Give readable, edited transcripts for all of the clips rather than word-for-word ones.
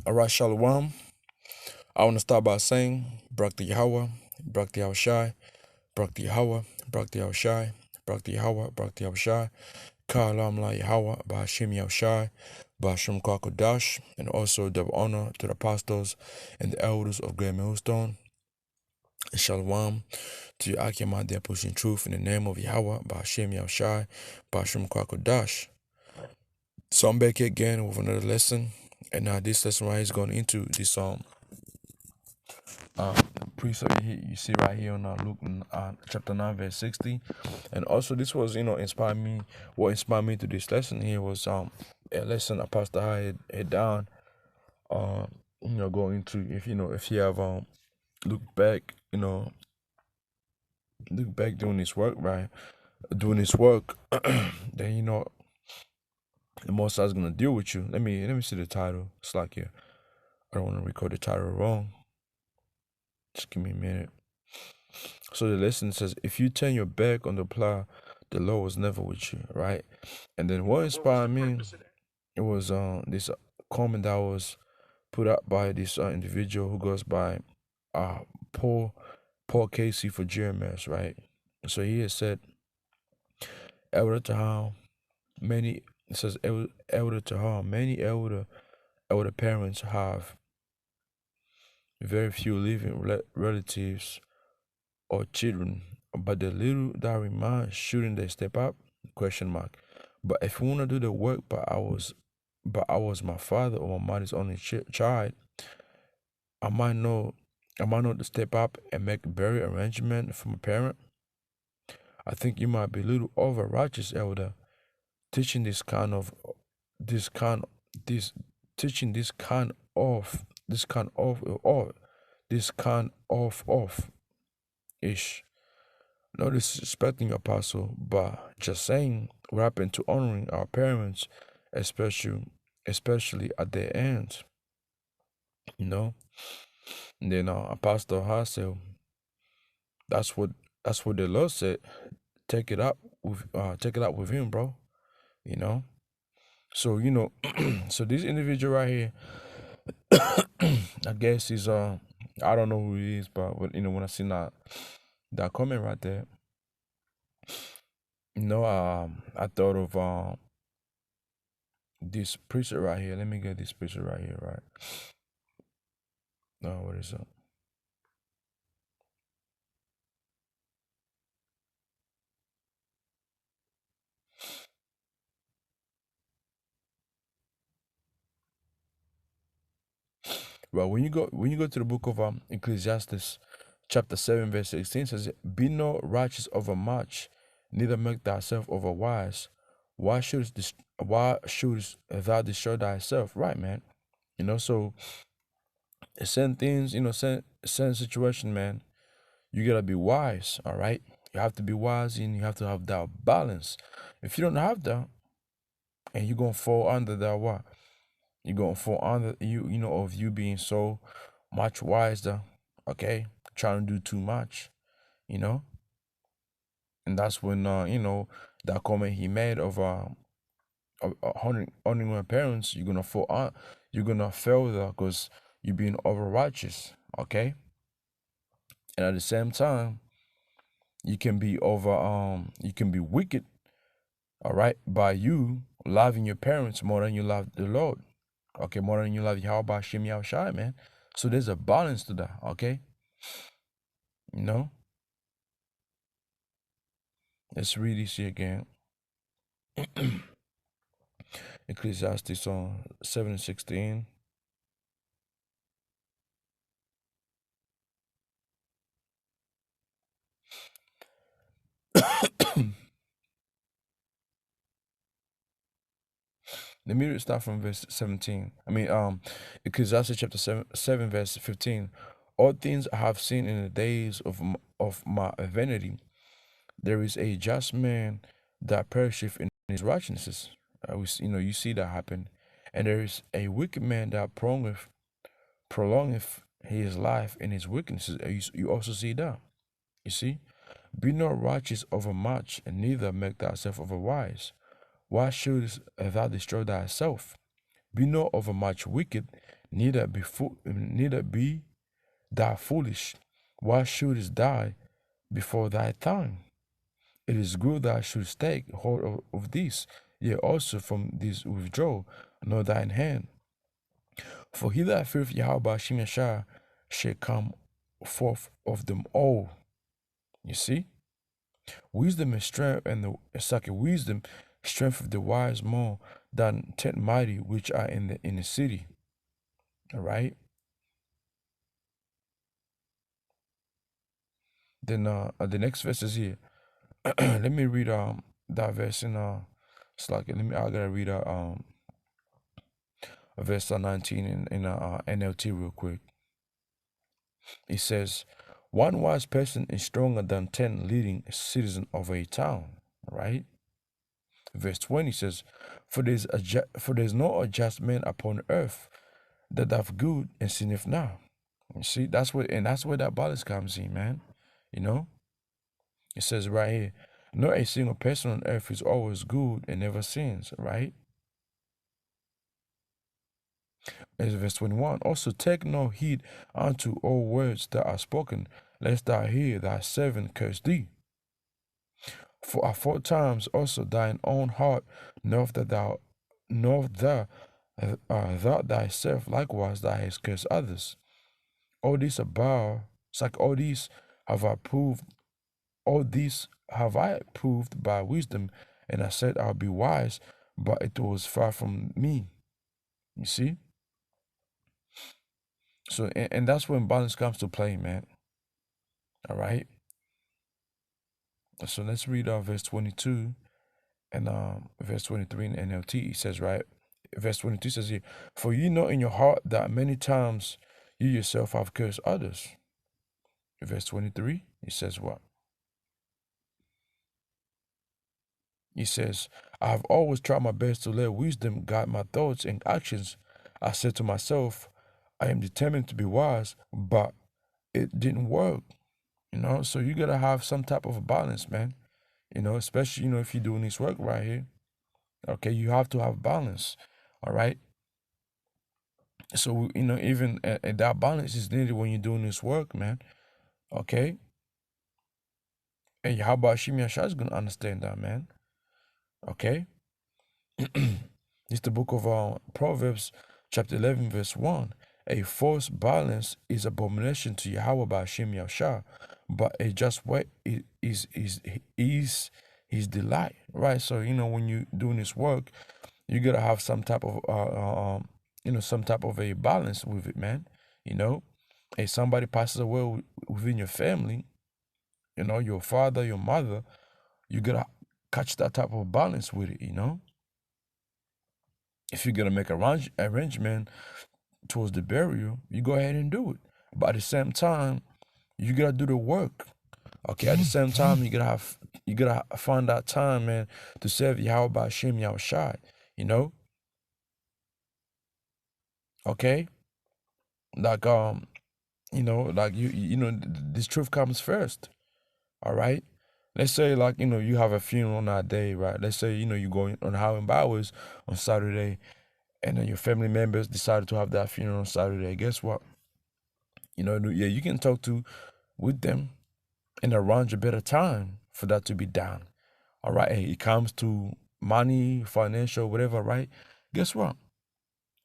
All right, Shalom. I want to start by saying, Brak the Yahweh, Brak the Yahushai, Brak the Yahweh, Brak the Yahushai, Brak the Yahweh, Brak the Yahushai, Ka'alam la Yahweh, Ba'ashim Yahushai, Ba'ashim Kwakodash, and also double honor to the apostles and the elders of Great Millstone. And Shalom to your Akim out there pushing truth in the name of Yahweh, Ba'ashim Yahushai, Ba'ashim Kwakodash. So I'm back again with another lesson. And now this lesson right here is going into this precept you see right here on Luke chapter 9 verse 60. And also this was inspired me. What inspired me to this lesson here was a lesson Apostle had down going into if you have look back doing this work, right, doing this work then the Most High is gonna deal with you. Let me see the title. It's like here, I don't want to record the title wrong. Just give me a minute. So the lesson says, if you turn your back on the plow, the Lord was never with you, right? And then what inspired me, it was this comment that was put out by this individual who goes by Paul Casey for GMS, right? So he has said, elder to how many, it says elder to how many elder parents have very few living relatives or children, but the little that remain, shouldn't they step up? Question mark. But if you want to do the work, but I was my father or my mother's only child, I might know to step up and make a burial arrangement for my parent. I think you might be a little over righteous, elder, teaching this kind of ish. No disrespecting apostle, but just saying what happened to honoring our parents, especially at their ends. And then Apostle Hassel, that's what the Lord said. Take it up with him, bro. So so this individual right here, I guess he's I don't know who he is, but when I see that comment right there, I thought of this preacher right here. Let me get this preacher right here, right? No, what is it? Well, when you go to the book of Ecclesiastes, chapter 7, verse 16 says, "Be not righteous over much, neither make thyself over wise. Why shouldst thou destroy thyself?" Right, man. So certain things, certain situation, man, you gotta be wise. All right, you have to be wise, and you have to have that balance. If you don't have that, and you're gonna fall under that what? You're gonna fall under of you being so much wiser, okay? Trying to do too much, you know? And that's when that comment he made of honoring my parents, you're gonna fall on, you're gonna fail there because you're being over righteous, okay? And at the same time, you can be wicked, all right, by you loving your parents more than you love the Lord. Okay, more than you love Yahweh Shem Yahushai, man. So there's a balance to that, okay? Let's read this here again. Ecclesiastes 7:16. Let me start from verse 17. Ecclesiastes chapter 7 verse 15. All things I have seen in the days of my vanity. There is a just man that perisheth in his righteousness. You see that happen. And there is a wicked man that prolongeth his life in his wickednesses. You also see that. You see? Be not righteous over much, and neither make thyself over wise. Why shouldst thou destroy thyself? Be not overmuch wicked, neither be thou foolish. Why shouldest die before thy time? It is good thou shouldst take hold of this, yea also from this withdraw not thine hand. For he that feareth Yahweh Shem Yashar shall come forth of them all. You see? Wisdom and strength, and the second wisdom, strength of the wise more than 10 mighty which are in the city. All right. Then the next verse is here. Let me read that verse in it's like I gotta read verse 19 in NLT real quick. It says, one wise person is stronger than 10 leading citizens of a town. Right. Verse 20 says, for there's no just man upon earth that doth good and sinneth not. You see, that's where that balance comes in, man. You know, it says right here, not a single person on earth is always good and never sins, right? As verse 21, also take no heed unto all words that are spoken, lest thou hear thy servant curse thee. For aforetime also thine own heart knoweth that thou thyself likewise thou hast cursed others. All these above, it's like all these have I proved by wisdom, and I said I'll be wise, but it was far from me. You see? So, and that's when balance comes to play, man. All right? So let's read verse 22 and verse 23 in NLT. It says, right? Verse 22 says here, for you know in your heart that many times you yourself have cursed others. Verse 23, it says what? He says, I have always tried my best to let wisdom guide my thoughts and actions. I said to myself, I am determined to be wise, but it didn't work. You know, so you gotta have some type of a balance, man. You know, especially, you know, if you're doing this work right here. Okay, you have to have balance. All right. So, you know, even that balance is needed when you're doing this work, man. Okay. And how about Shimei Shah is gonna understand that, man? Okay. It's the book of Proverbs, chapter 11, verse 1. A false balance is abomination to Yahweh by Hashem Yahshua, but a just way is his delight, right? So, you know, when you're doing this work, you gotta have some type of you know, some type of a balance with it, man. You know, if somebody passes away within your family, you know, your father, your mother, you gotta catch that type of balance with it, you know. If you're gonna make arrangement towards the burial, you go ahead and do it. But at the same time, you gotta do the work. Okay, at the same time, you gotta find that time, man, to serve Yahweh by Hashem Yahushai, you know? Okay? Like you know, like you know, this truth comes first. All right? Let's say, like, you know, you have a funeral on that day, right? Let's say, you know, you go on Highland Bowers on Saturday, and then your family members decided to have that funeral on Saturday. Guess what? You know, yeah, you can talk with them and arrange a better time for that to be done. All right? Hey, it comes to money, financial, whatever, right? Guess what?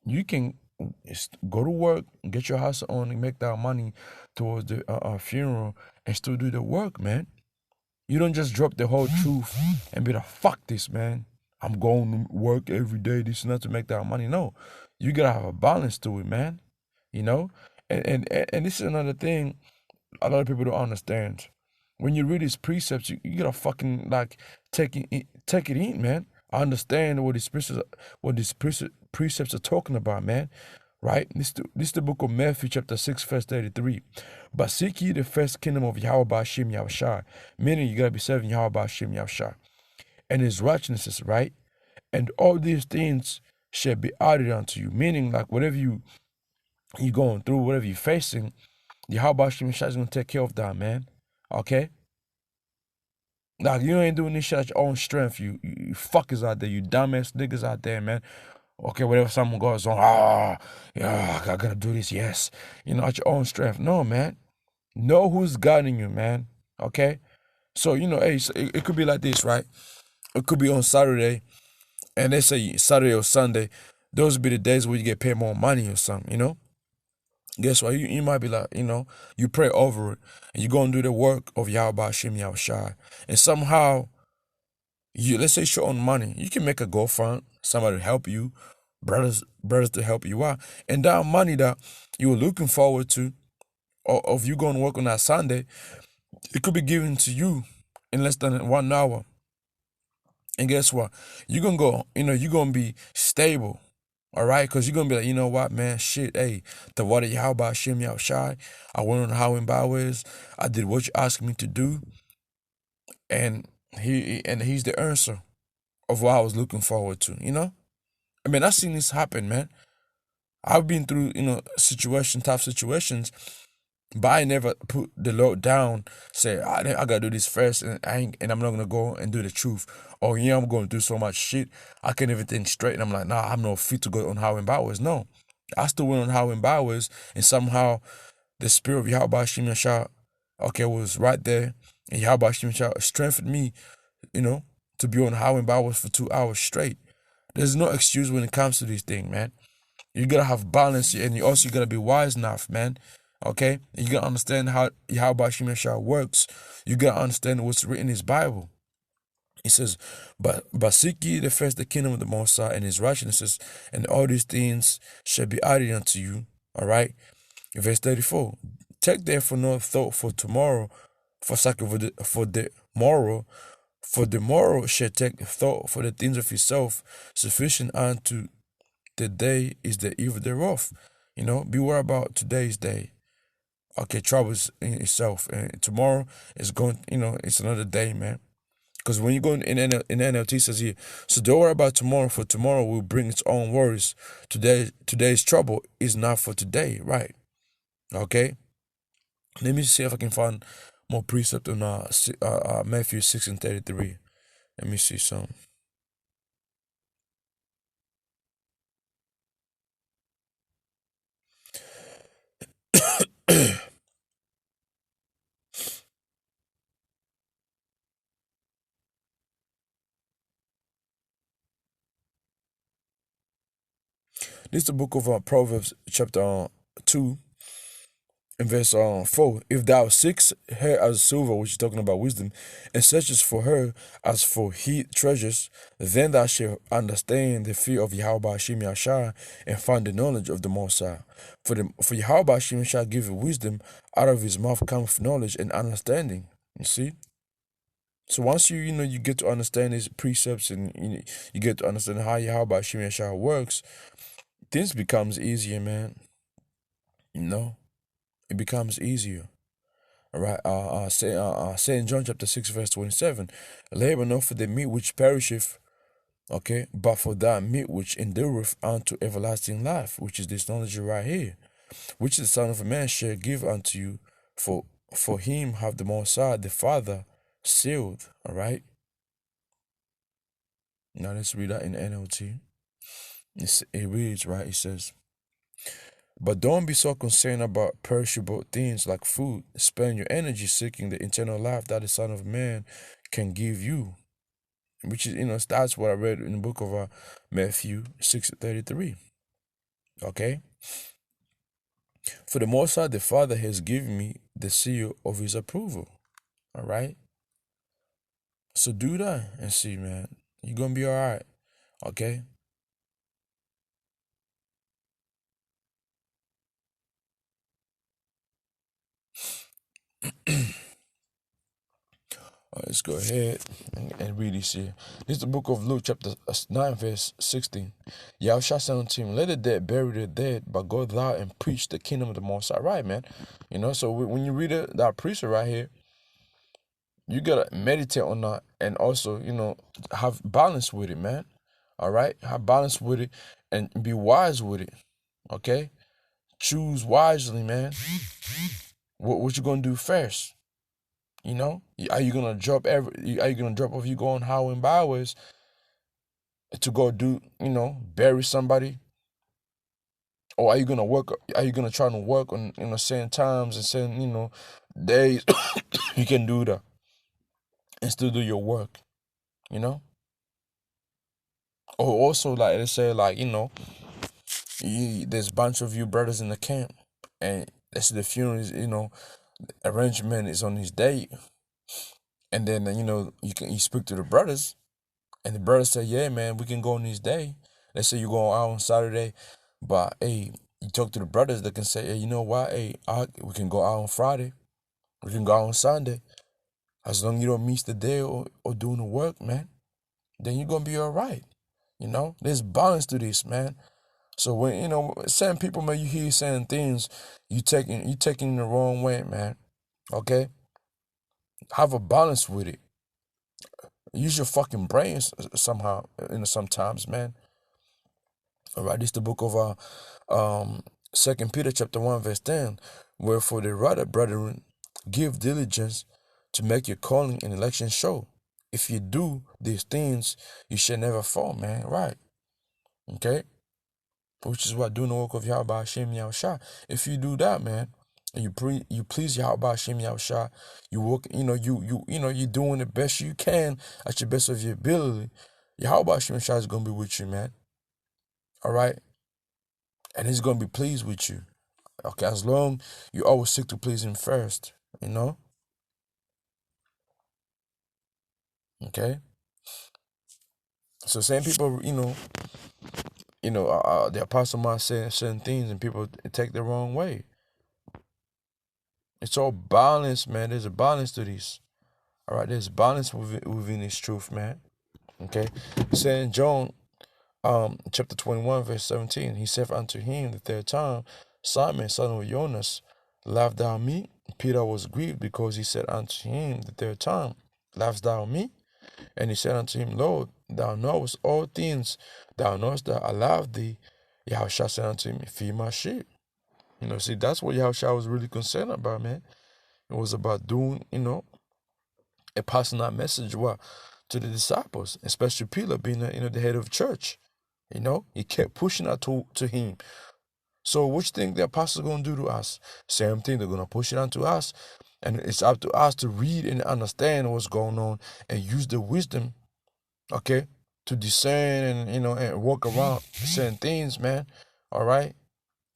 You can go to work, get your house on, and make that money towards the funeral and still do the work, man. You don't just drop the whole truth and be like, fuck this, man. I'm going to work every day, this and that, to make that money. No, you gotta have a balance to it, man. You know? And this is another thing a lot of people don't understand. When you read these precepts, you gotta fucking like take it in, man. I understand what these precepts are talking about, man. Right? This is the book of Matthew, chapter 6, verse 33. But seek ye the first kingdom of Yahweh by Hashem Yahushua. Meaning you gotta be serving Yahweh by Hashem Yahushua. And his righteousness, right? And all these things shall be added unto you. Meaning, like, whatever you going through, whatever you're facing, Yahweh Hashem Yahushua is gonna take care of that, man. Okay? Like, you ain't doing this shit at your own strength. You fuckers out there, you dumbass niggas out there, man. Okay, whatever someone goes on, yeah, I gotta do this, yes. At your own strength. No, man. Know who's guiding you, man. Okay? So, hey, so it could be like this, right? It could be on Saturday, and they say Saturday or Sunday, those would be the days where you get paid more money or something. Guess what? You might be like, you pray over it, and you go and do the work of Yahweh Hashem Yahushai. And somehow, let's say short on money, you can make a GoFund, somebody to help you, brothers to help you out. And that money that you were looking forward to, or of you going to work on that Sunday, it could be given to you in less than 1 hour. And guess what? You're going to go, you're going to be stable. All right? Because you're going to be like, you know what, man? Shit, hey, the water Yahweh Hashem Yahushai. I went on the highway and byways. I did what you asked me to do. And he's the answer of what I was looking forward to. I mean, I've seen this happen, man. I've been through, tough situations, but I never put the Lord down, say, I gotta do this first, and I'm not gonna go and do the truth. Oh, yeah, I'm going through so much shit. I can't even think straight. And I'm like, nah, I'm not fit to go on highway and byways. No. I still went on highway and byways, and somehow the spirit of Yahweh Shem Yashah, okay, was right there. And Yahweh Shem Yashah strengthened me, to be on highway and byways for 2 hours straight. There's no excuse when it comes to these things, man. You gotta have balance, and you also gotta be wise enough, man. Okay? You gotta understand how Hashem Yeshua works. You gotta understand what's written in his Bible. He says, but seek ye the first the kingdom of the Most High and his righteousness, and all these things shall be added unto you. All right? Verse 34. Take therefore no thought for tomorrow, for the morrow, for the morrow shall take thought for the things of himself, sufficient unto the day is the evil thereof. Beware about today's day. Okay, troubles in itself, and tomorrow is going. It's another day, man. Because when you go in NLT, it says here, so don't worry about tomorrow, for tomorrow will bring its own worries. Today's trouble is not for today, right? Okay. Let me see if I can find more precept on Matthew 6:33. Let me see some. This is the book of Proverbs, chapter 2, in verse 4. If thou seekest her as silver, which is talking about wisdom, and searchest for her as for heat treasures, then thou shalt understand the fear of Yahweh Hashem Yashah, and find the knowledge of the Most High. For Yahweh Hashem Yashah giveth wisdom, out of his mouth cometh knowledge and understanding. You see? So once you get to understand his precepts, and you get to understand how Yahweh Hashem Yashah works, things becomes easier, man. It becomes easier. All right. Say in John chapter 6, verse 27, labor not for the meat which perisheth, okay, but for that meat which endureth unto everlasting life, which is this knowledge right here, which the Son of Man shall give unto you, for him have the Most High, the Father, sealed. All right. Now let's read that in NLT. It reads, right? It says, but don't be so concerned about perishable things like food. Spend your energy seeking the eternal life that the Son of Man can give you. Which is, that's what I read in the book of Matthew 6:33. Okay? For the Most High, the Father has given me the seal of his approval. All right? So do that and see, man. You're going to be all right. Okay? Let's go ahead and read this here. This is the book of Luke, chapter 9, verse 16. Yahushua said unto him, let the dead bury their dead, but go thou and preach the kingdom of the Most High. Right, man. So when you read that precept right here, you got to meditate on that, and also, have balance with it, man. All right? Have balance with it and be wise with it. Okay? Choose wisely, man. What you going to do first? Are you gonna drop off you going highway and byways to go do, bury somebody? Or are you gonna work? Are you gonna try to work on, certain times and certain, days? You can do that and still do your work, you know? Or also, like, let's say, like, there's a bunch of you brothers in the camp, and let's say the funeral is, arrangement is on his date, and then, you speak to the brothers, and the brothers say, yeah, man, we can go on this day. Let's say you're going out on Saturday, but hey, you talk to the brothers that can say, hey, you know what? Hey, we can go out on Friday. We can go out on Sunday. As long as you don't miss the day or doing the work, man, then you're gonna be all right. There's balance to this, man. So when certain people, man, you hear certain things, you taking the wrong way, man. Okay, have a balance with it. Use your fucking brains somehow, sometimes, man. All right, this is the book of Second Peter chapter 1 verse 10. Wherefore the rather, brethren, give diligence to make your calling and election show. If you do these things, you shall never fall, man. Right? Okay. Which is what doing the work of Yahweh Hashem Yahushua. If you do that, man, and you please Yahweh Hashem Yahushua, you work, you're doing the best you can at your best of your ability. Yahweh Hashem Yahushua is gonna be with you, man. All right, and He's gonna be pleased with you. Okay, as long you always seek to please Him first, you know. Okay, so same people, the apostle might say certain things and people take the wrong way. It's all balance, man. There's a balance to this. All right, there's balance within this truth, man. Okay, Saint John, chapter 21, verse 17. He said unto him the third time, Simon, son of Jonas, lovest thou me? Peter was grieved because he said unto him the third time, lovest thou me? And he said unto him, Lord, thou knowest all things. Thou knowest that I love thee. Yahushua said unto him, feed my sheep. See, that's what Yahushua was really concerned about, man. It was about doing, and passing that message to the disciples, especially Peter being the head of the church. He kept pushing that to him. So which thing the apostles are going to do to us? Same thing, they're going to push it onto us. And it's up to us to read and understand what's going on and use the wisdom, okay, to discern and work around certain things, man. All right?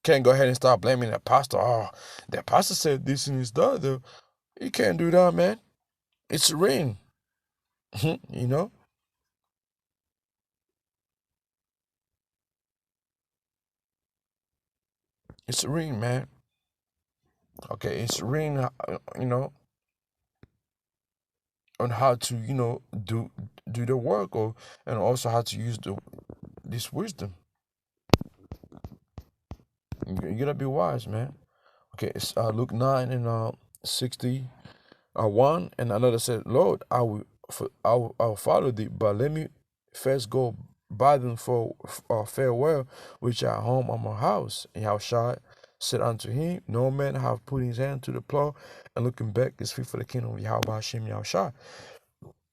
Can't go ahead and start blaming the pastor. Oh, the pastor said this and it's that. Though. You can't do that, man. It's rain. you know? It's rain, man. Okay, it's rain, on how to, do the work and also how to use this wisdom. You gotta be wise, man. Okay, it's Luke 9 and 60. One and another said, Lord, I will follow thee, but let me first go buy them for farewell, which are home on my house. And Yahushua said unto him, no man have put his hand to the plow, and looking back is fit for the kingdom of Yahweh Hashem Yahushua.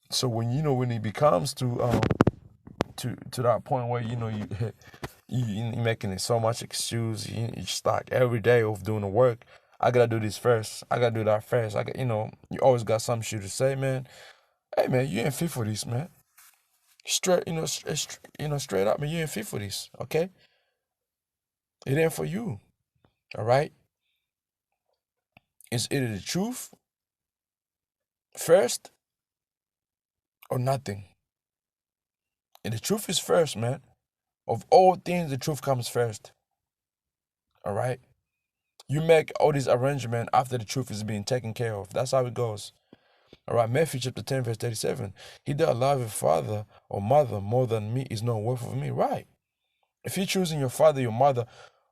So when it becomes to that point where you making it so much excuse, you start every day of doing the work. I gotta do this first. I gotta do that first. You always got some shit to say, man. Hey, man, you ain't fit for this, man. Straight, straight up, man, you ain't fit for this, okay? It ain't for you, all right? It's either the truth first or nothing. And the truth is first, man. Of all things, the truth comes first, all right? You make all these arrangements after the truth is being taken care of. That's how it goes. All right, Matthew chapter 10, verse 37. He that loveth his father or mother more than me is not worth of me. Right. If you're choosing your father, your mother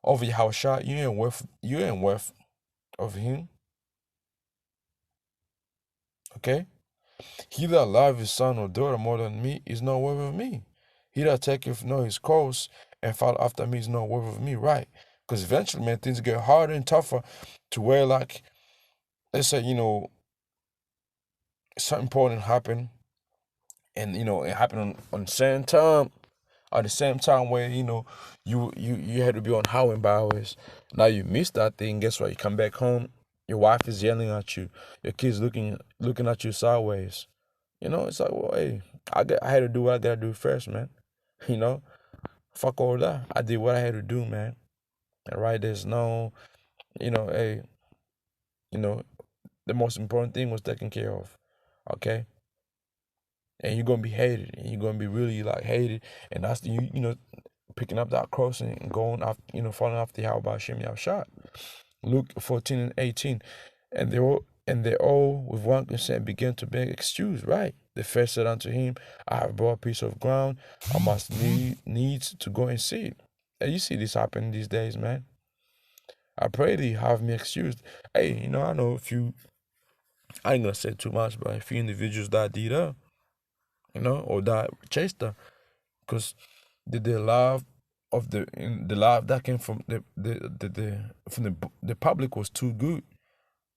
over Yahushua, you ain't worth of him. Okay? He that loveth his son or daughter more than me is not worth of me. He that taketh not his cross and follow after me is not worth of me. Right. Because eventually, man, things get harder and tougher to where, like, let's say, something important happen, and it happened on certain time, At the same time where, you had to be on highway byways. Now you missed that thing. Guess what? You come back home, your wife is yelling at you, your kids looking at you sideways. It's like, well, hey, I had to do what I gotta do first, man. You know, fuck all that. I did what I had to do, man. And right, there's no, hey, you know, the most important thing was taken care of. Okay? And you're gonna be hated. And you're gonna be really like hated. And that's picking up that cross and going after, following after Yahweh Hashem Yahushua. Luke 14 and 18. And they all with one consent began to beg excuse, right? The first said unto him, I have bought a piece of ground, I must needs to go and see it. And you see this happen these days, man. I pray that you have me excused. Hey, I know I ain't gonna say too much, but a few individuals that did her, or that chased her, because the love of the love that came from the public was too good.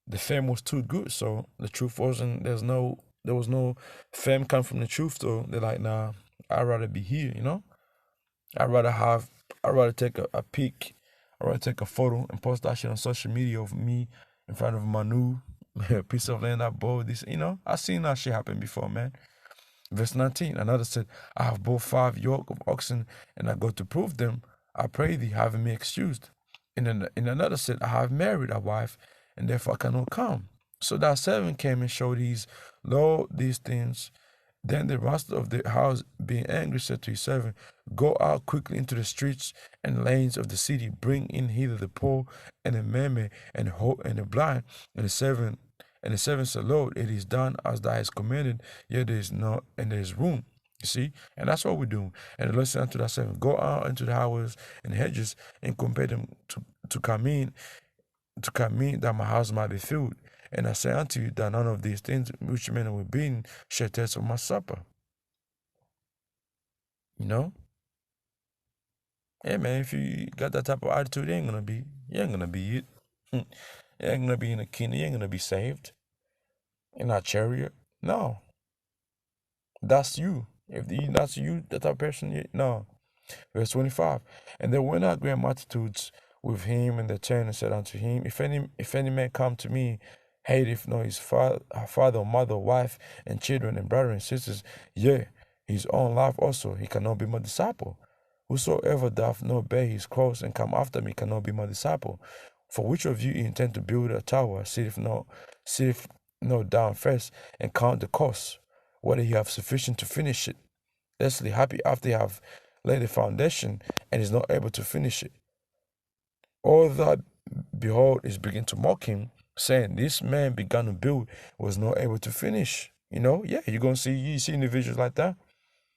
The fame was too good, so the truth wasn't. There was no fame come from the truth. So they're like, nah, I'd rather be here. I'd rather have. I'd rather take a peek. I'd rather take a photo and post that shit on social media of me in front of my new piece of land I bought. This, I seen that shit happen before, man. Verse 19, another said, I have bought 5 yoke of oxen, and I go to prove them. I pray thee, having me excused. And then another said, I have married a wife, and therefore I cannot come. So that servant came and showed these things. Then the master of the house, being angry, said to his servant, Go out quickly into the streets and lanes of the city, bring in hither the poor and the maimed and the blind. And the servant said, Lord, it is done as thou hast commanded, yet there is room. You see? And that's what we're doing. And the Lord said unto that servant, Go out into the highways and hedges and compel them to come in, that my house might be filled. And I say unto you that none of these things which men will be shall taste of my supper. Yeah, man, if you got that type of attitude, you ain't gonna be it. You ain't gonna be in the kingdom, you ain't gonna be saved. In our chariot. No. That's you. If that's you, that type of person, no. Verse 25. And there went out great multitudes with him, and they turned and said unto him, If any man come to me, hateth not his father or mother, wife, and children, and brothers and sisters, yea, his own life also, he cannot be my disciple. Whosoever doth not bear his cross and come after me cannot be my disciple. For which of you intend to build a tower, sitteth not down first and count the cost, whether he have sufficient to finish it? Lestly happy after he have laid the foundation and is not able to finish it. All that behold is begin to mock him, saying, This man began to build, was not able to finish. Yeah, you see individuals like that.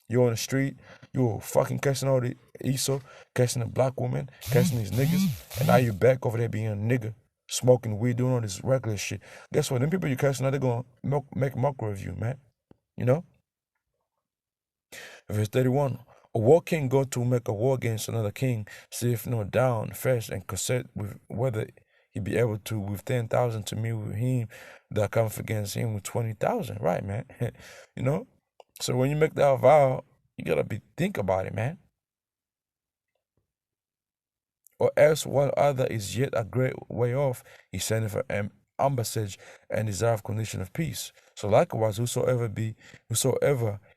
You're on the street, you're fucking cursing all the Esau, cursing a black woman, cursing these niggas, and now you're back over there being a nigga, smoking weed, doing all this reckless shit. Guess what? Them people you cursing, now they're gonna make mockery of you, man. Verse 31. A war king go to make a war against another king, saith not down first and consent with whether he be able to with 10,000 to meet with him that cometh against him with 20,000. Right, man. So when you make that vow, you gotta think about it, man. Or else one other is yet a great way off, he sendeth an ambassage and desireth condition of peace. So likewise, whosoever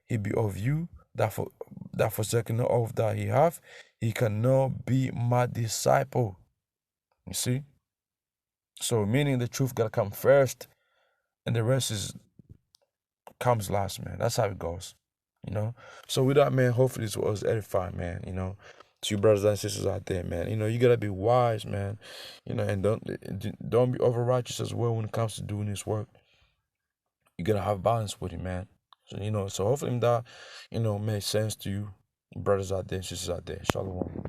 he be of you, that forsaken the oath that he hath, he cannot be my disciple. You see? So meaning the truth gotta come first, and the rest comes last, man. That's how it goes. So with that, man, hopefully this was edifying, man. To you brothers and sisters out there, man. You gotta be wise, man. And don't be over righteous as well when it comes to doing this work. You gotta have balance with it, man. So so hopefully that, makes sense to you, brothers out there and sisters out there. Shalom.